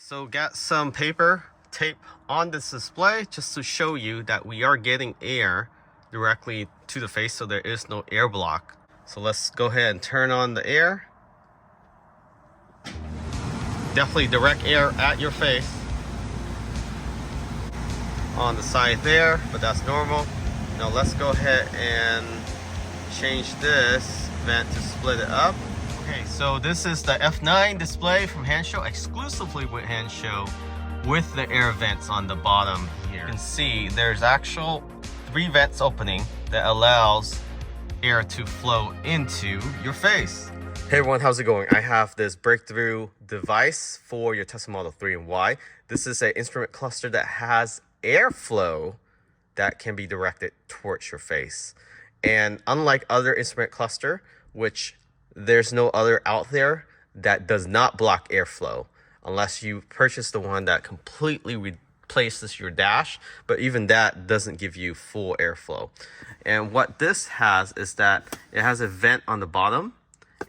So got some paper tape on this display just to show you that we are getting air directly to the face, so there is no air block. So let's go ahead and turn on the air. Definitely direct air at your face on the side there, but that's normal. Now let's go ahead and change this vent to split it up. Okay, so this is the F9 display from Hanshow, exclusively with Hanshow, with the air vents on the bottom here. You can see there's actual 3 vents opening that allows air to flow into your face. Hey everyone, how's it going? I have this breakthrough device for your Tesla Model 3 and Y. This is an instrument cluster that has airflow that can be directed towards your face. And unlike other instrument cluster, which there's no other out there that does not block airflow, unless you purchase the one that completely replaces your dash, but even that doesn't give you full airflow. And what this has is that it has a vent on the bottom,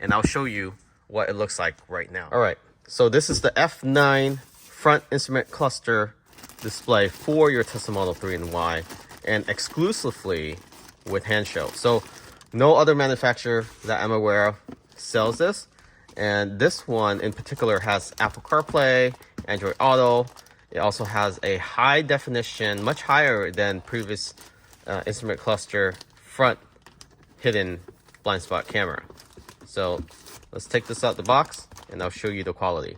and I'll show you what it looks like right now. All right, so this is the F9 front instrument cluster display for your Tesla Model 3 and Y, and exclusively with Hanshow. So no other manufacturer that I'm aware of sells this. And this one in particular has Apple CarPlay, Android Auto. It also has a high definition, much higher than previous instrument cluster front hidden blind spot camera. So let's take this out the box and I'll show you the quality.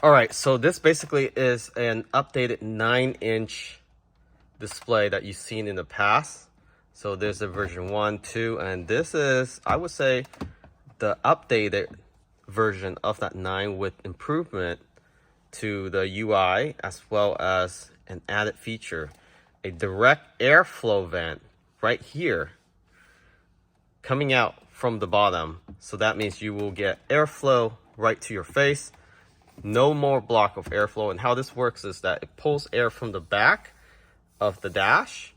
All right, so this basically is an updated 9-inch display that you've seen in the past. So there's a version 1, 2, and this is, I would say, the updated version of that 9 with improvement to the UI, as well as an added feature, a direct airflow vent right here coming out from the bottom. So that means you will get airflow right to your face. No more block of airflow. And how this works is that it pulls air from the back of the dash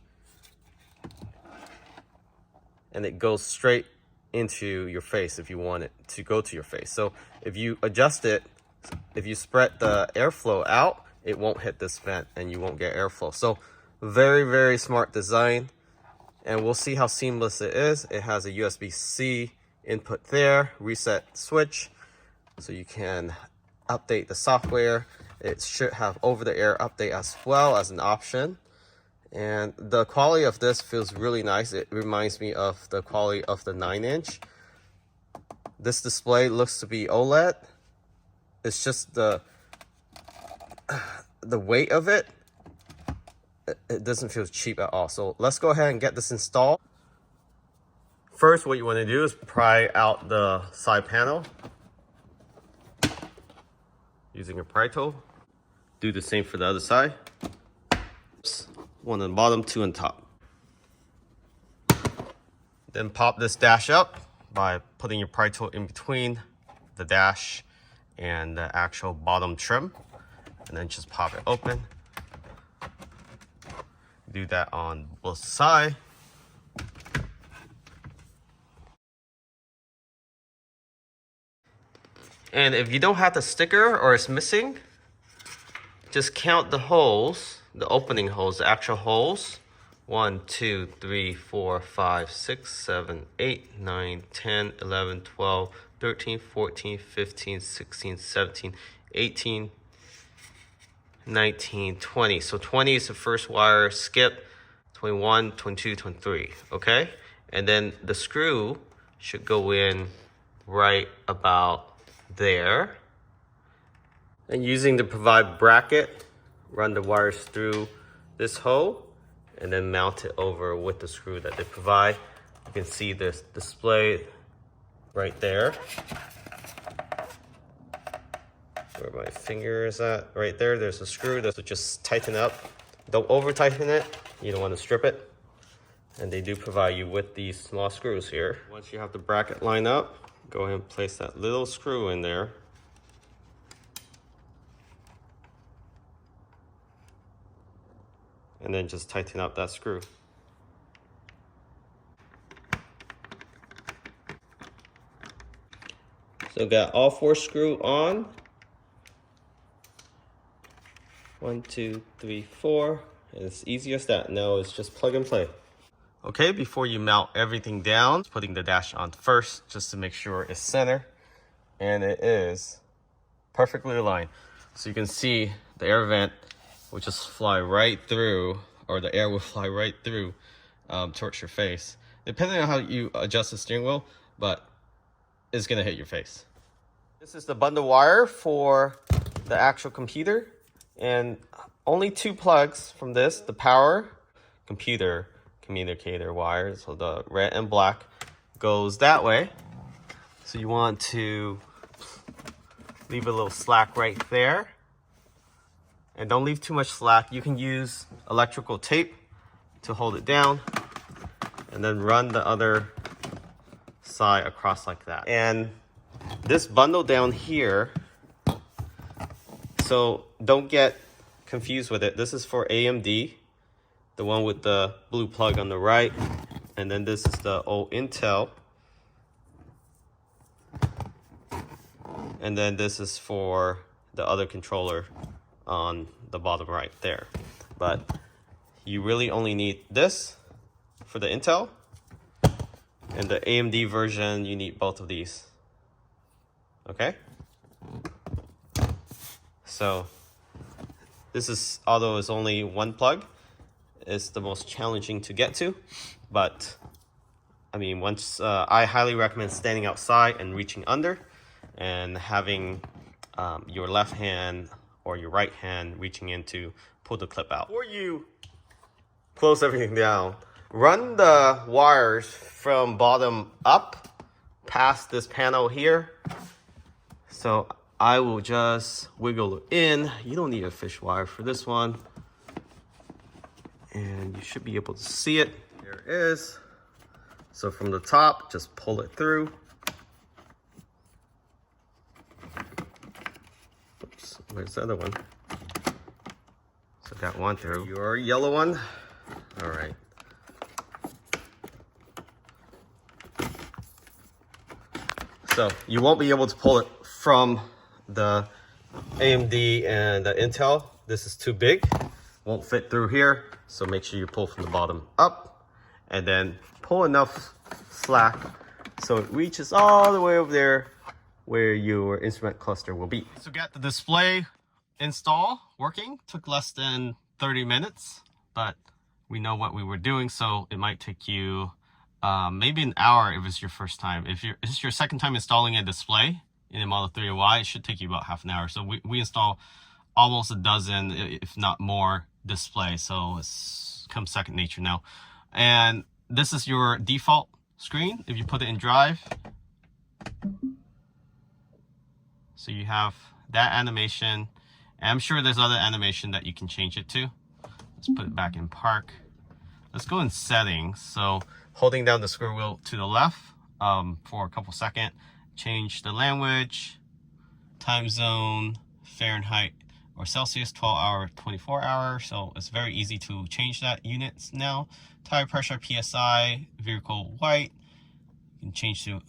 and it goes straight into your face if you want it to go to your face. So if you adjust it, if you spread the airflow out, it won't hit this vent and you won't get airflow. So very, very smart design. And we'll see how seamless it is. It has a USB-C input there, reset switch, so you can update the software. It should have over-the-air update as well as an option. And the quality of this feels really nice. It reminds me of the quality of the 9-inch. This display looks to be OLED. It's just the weight of it. It doesn't feel cheap at all. So let's go ahead and get this installed. First, what you want to do is pry out the side panel using a pry tool. Do the same for the other side. One on the bottom, 2 on top. Then pop this dash up by putting your pry tool in between the dash and the actual bottom trim, and then just pop it open. Do that on both sides. And if you don't have the sticker or it's missing, just count the holes, the opening holes, the actual holes. 1, 2, 3, 4, 5, 6, 7, 8, 9, 10, 11, 12, 13, 14, 15, 16, 17, 18, 19, 20. So 20 is the first wire, skip 21, 22, 23, okay? And then the screw should go in right about there. And using the provide bracket, run the wires through this hole and then mount it over with the screw that they provide. You can see this display right there. Where my finger is at, right there, there's a screw. So just tighten up. Don't over tighten it. You don't want to strip it. And they do provide you with these small screws here. Once you have the bracket lined up, go ahead and place that little screw in there. And then just tighten up that screw. So got all 4 screws on. 1, 2, 3, 4. And it's easy as that. Now it's just plug and play. Okay, before you mount everything down, putting the dash on first just to make sure it's center. And it is perfectly aligned. So you can see the air vent will just fly right through, or the air will fly right through towards your face. Depending on how you adjust the steering wheel, but it's gonna hit your face. This is the bundle wire for the actual computer, and only 2 plugs from this, the power, computer, communicator wire, so the red and black goes that way. So you want to leave a little slack right there. And don't leave too much slack. You can use electrical tape to hold it down. And then run the other side across like that. And this bundle down here, so don't get confused with it. This is for AMD, the one with the blue plug on the right. And then this is the old Intel. And then this is for the other controller on the bottom right there. But you really only need this for the Intel. And the AMD version, you need both of these. Okay? So this is, although it's only 1 plug, it's the most challenging to get to. But I mean, once I highly recommend standing outside and reaching under and having your left hand or your right hand reaching in to pull the clip out. Before you close everything down, run the wires from bottom up past this panel here. So I will just wiggle it in. You don't need a fish wire for this one. And you should be able to see it. There it is. So from the top, just pull it through. Oops, where's the other one? So got one through. Your yellow one. All right. So you won't be able to pull it from the AMD and the Intel. This is too big. Won't fit through here. So make sure you pull from the bottom up and then pull enough slack so it reaches all the way over there where your instrument cluster will be. So got the display install working. Took less than 30 minutes, but we know what we were doing, so it might take you maybe an hour if it's your first time. If it's your second time installing a display in a Model 3 Y, it should take you about half an hour. So we install almost a dozen, if not more, displays. So it's come second nature now. And this is your default screen. If you put it in drive, so you have that animation. And I'm sure there's other animation that you can change it to. Let's put it back in park. Let's go in settings. So holding down the scroll wheel to the left for a couple seconds, change the language, time zone, Fahrenheit or Celsius, 12 hour, 24 hour. So it's very easy to change that units now. Tire pressure, PSI, vehicle white. You can change to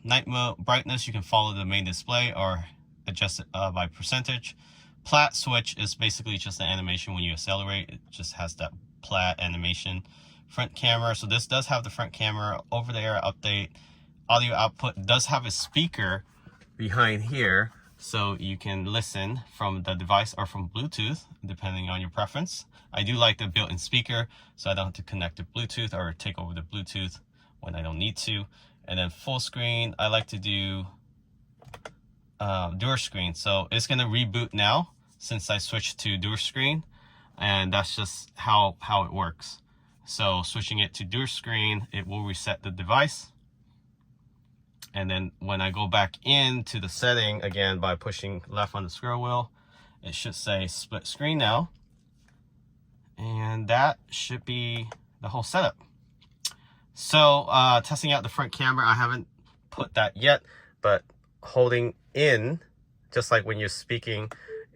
night mode, brightness. You can follow the main display or adjust it by percentage. Plat switch is basically just an animation when you accelerate. It just has that plat animation. Front camera, so this does have the front camera, over the air update. Audio output does have a speaker behind here, so you can listen from the device or from Bluetooth, depending on your preference. I do like the built-in speaker, so I don't have to connect to Bluetooth or take over the Bluetooth when I don't need to. And then full screen, I like to do dual screen. So it's gonna reboot now since I switched to dual screen, and that's just how it works. So switching it to dual screen, it will reset the device. And then when I go back into the setting again by pushing left on the scroll wheel, it should say split screen now. And that should be the whole setup. So testing out the front camera, I haven't put that yet, but holding in, just like when you're speaking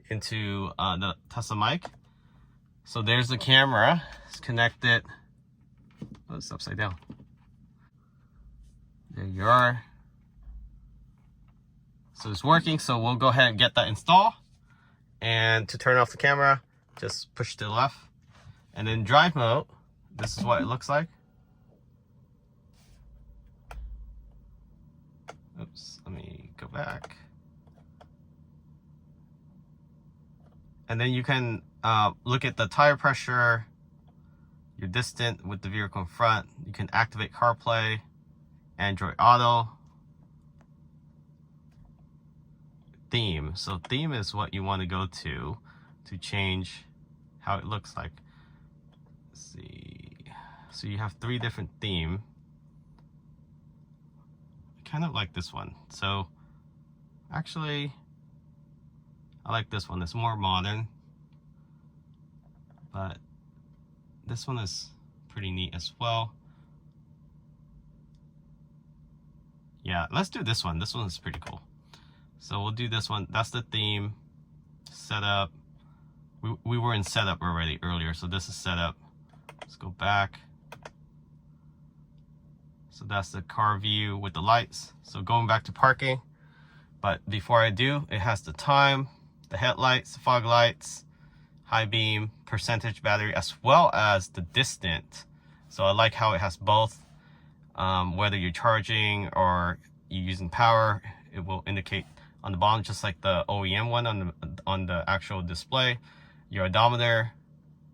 into the Tesla mic. So there's the camera, it's connected. Oh, it's upside down. There you are. So it's working, so we'll go ahead and get that installed. And to turn off the camera, just push to the left. And in drive mode, this is what it looks like. Oops, let me go back. And then you can look at the tire pressure, your distance with the vehicle in front. You can activate CarPlay, Android Auto, theme. So theme is what you want to go to change how it looks like. Let's see. So you have 3 different themes. I kind of like this one. So actually, I like this one. It's more modern, but this one is pretty neat as well. Yeah, let's do this one. This one is pretty cool. So we'll do this one. That's the theme. Setup. We were in setup already earlier, so this is setup. Let's go back. So that's the car view with the lights. So going back to parking. But before I do, it has the time, the headlights, the fog lights, high beam, percentage battery, as well as the distance. So I like how it has both. Whether you're charging or you're using power, it will indicate on the bottom, just like the OEM one on the actual display. Your odometer,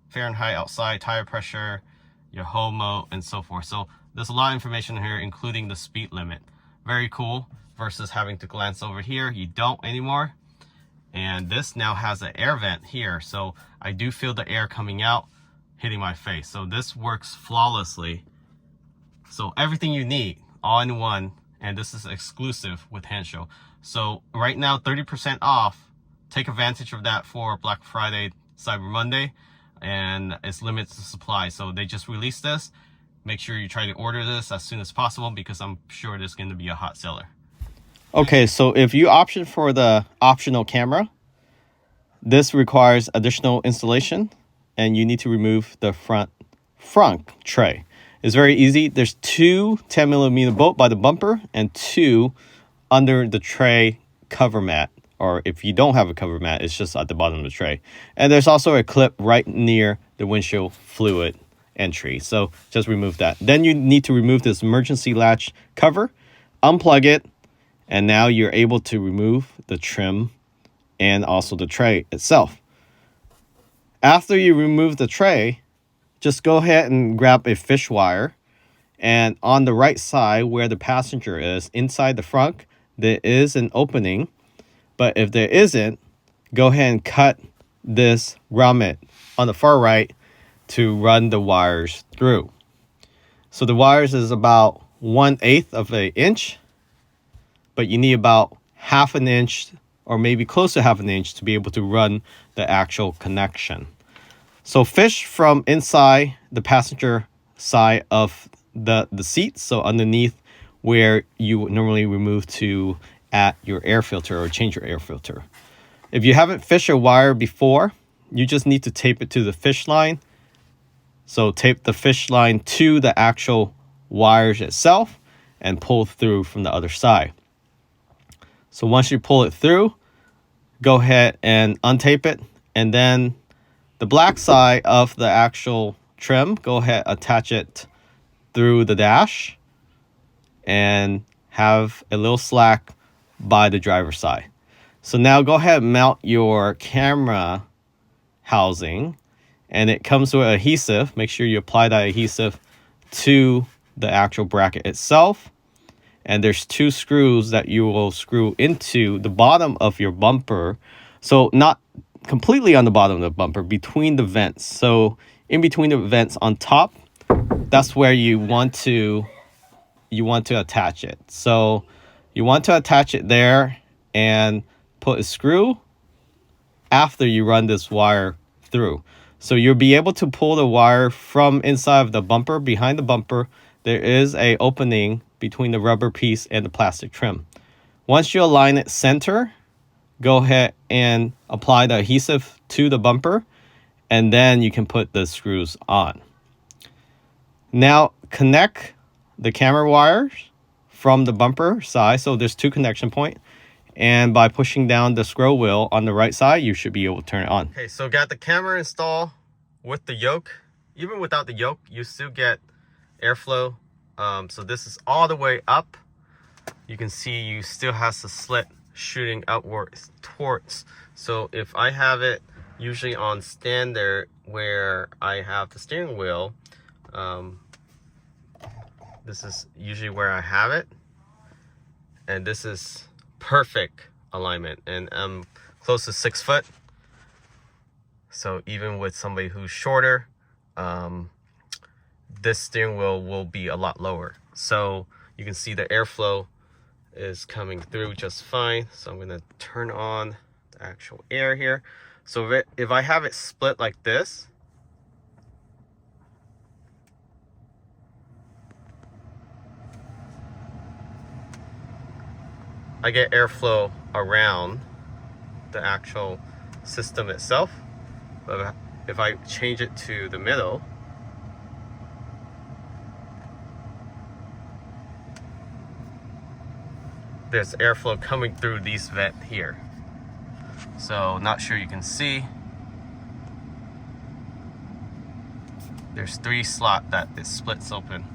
Fahrenheit outside, tire pressure, your whole mode, and so forth. So there's a lot of information here, including the speed limit. Very cool, versus having to glance over here. You don't anymore. And this now has an air vent here, so I do feel the air coming out, hitting my face. So this works flawlessly. So everything you need, all in one, and this is exclusive with Hansho. So right now, 30% off. Take advantage of that for Black Friday, Cyber Monday, and it's limited to supply. So they just released this. Make sure you try to order this as soon as possible, because I'm sure it is going to be a hot seller. Okay, so if you option for the optional camera, this requires additional installation, and you need to remove the front tray. It's very easy. There's 2 10mm bolt by the bumper and 2 under the tray cover mat. Or if you don't have a cover mat, it's just at the bottom of the tray. And there's also a clip right near the windshield fluid entry. So just remove that. Then you need to remove this emergency latch cover, unplug it, and now you're able to remove the trim and also the tray itself. After you remove the tray, just go ahead and grab a fish wire. And on the right side where the passenger is, inside the front, there is an opening. But if there isn't, go ahead and cut this grommet on the far right to run the wires through. So the wires is about 1/8 of an inch, but you need about 1/2 inch or maybe close to 1/2 inch to be able to run the actual connection. So fish from inside the passenger side of the seat, so underneath where you would normally remove to at your air filter or change your air filter. If you haven't fished a wire before, you just need to tape it to the fish line. So tape the fish line to the actual wires itself and pull through from the other side. So once you pull it through, go ahead and untape it, and then the black side of the actual trim, go ahead, attach it through the dash and have a little slack by the driver's side. So now go ahead and mount your camera housing, and it comes with adhesive. Make sure you apply that adhesive to the actual bracket itself. And there's 2 screws that you will screw into the bottom of your bumper. So not completely on the bottom of the bumper, between the vents. So in between the vents on top, that's where you want to attach it. So you want to attach it there and put a screw after you run this wire through. So you'll be able to pull the wire from inside of the bumper. Behind the bumper, there is an opening between the rubber piece and the plastic trim. Once you align it center, go ahead and apply the adhesive to the bumper, and then you can put the screws on. Now connect the camera wires from the bumper side. So there's 2 connection points, and by pushing down the scroll wheel on the right side, you should be able to turn it on. Okay, so got the camera installed with the yoke. Even without the yoke, you still get airflow. So this is all the way up. You can see you still has the slit shooting outwards towards. So if I have it usually on standard where I have the steering wheel, this is usually where I have it, and this is perfect alignment, and I'm close to 6 foot. So even with somebody who's shorter, this steering wheel will be a lot lower. So you can see the airflow is coming through just fine. So I'm gonna turn on the actual air here. So if I have it split like this, I get airflow around the actual system itself. But if I change it to the middle, there's airflow coming through these vent here. So not sure you can see. There's 3 slot that it splits open.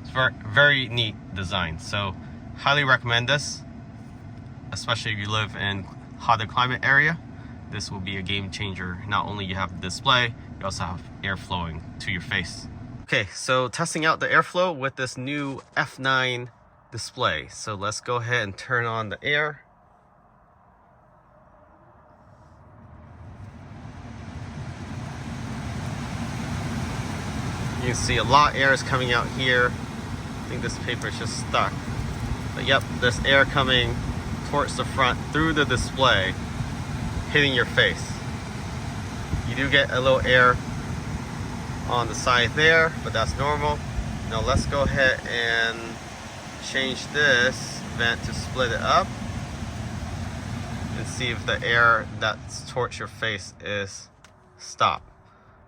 It's very, very neat design. So highly recommend this, especially if you live in hotter climate area. This will be a game changer. Not only you have the display, you also have air flowing to your face. Okay, so testing out the airflow with this new F9 display. So let's go ahead and turn on the air. You can see a lot of air is coming out here. I think this paper is just stuck. But yep, there's air coming towards the front through the display, hitting your face. You do get a little air on the side there, but that's normal. Now let's go ahead and change this vent to split it up and see if the air that's towards your face is stopped.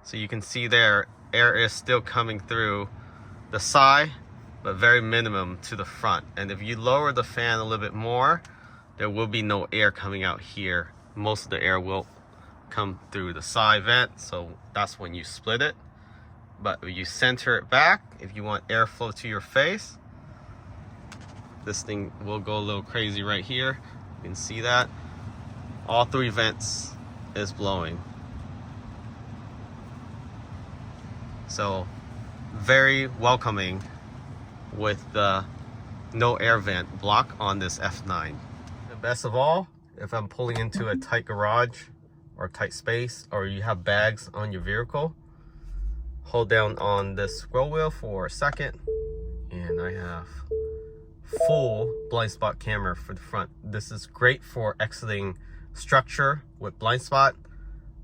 So you can see there, air is still coming through the side, but very minimum to the front. And if you lower the fan a little bit more, there will be no air coming out here. Most of the air will come through the side vent, so that's when you split it. But if you center it back, if you want airflow to your face, this thing will go a little crazy right here. You can see that. All 3 vents is blowing. So very welcoming with the no air vent block on this F9. The best of all, if I'm pulling into a tight garage or tight space, or you have bags on your vehicle, hold down on this scroll wheel for a second, and I have full blind spot camera for the front. This is great for exiting structure with blind spot,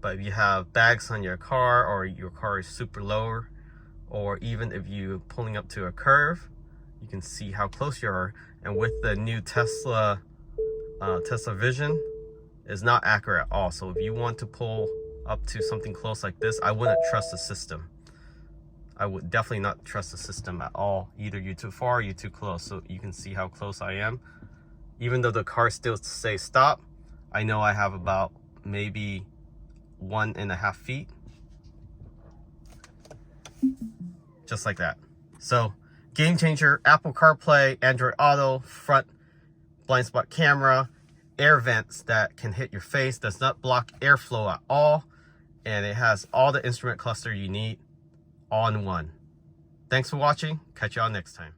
but if you have bags on your car, or your car is super low, or even if you're pulling up to a curve, you can see how close you are. And with the new Tesla Vision, is not accurate at all. So if you want to pull up to something close like this, I wouldn't trust the system. I would definitely not trust the system at all. Either you're too far or you're too close. So you can see how close I am. Even though the car still says stop, I know I have about maybe 1.5 feet. Just like that. So game changer, Apple CarPlay, Android Auto, front blind spot camera, air vents that can hit your face, does not block airflow at all, and it has all the instrument cluster you need all in one. Thanks for watching. Catch y'all next time.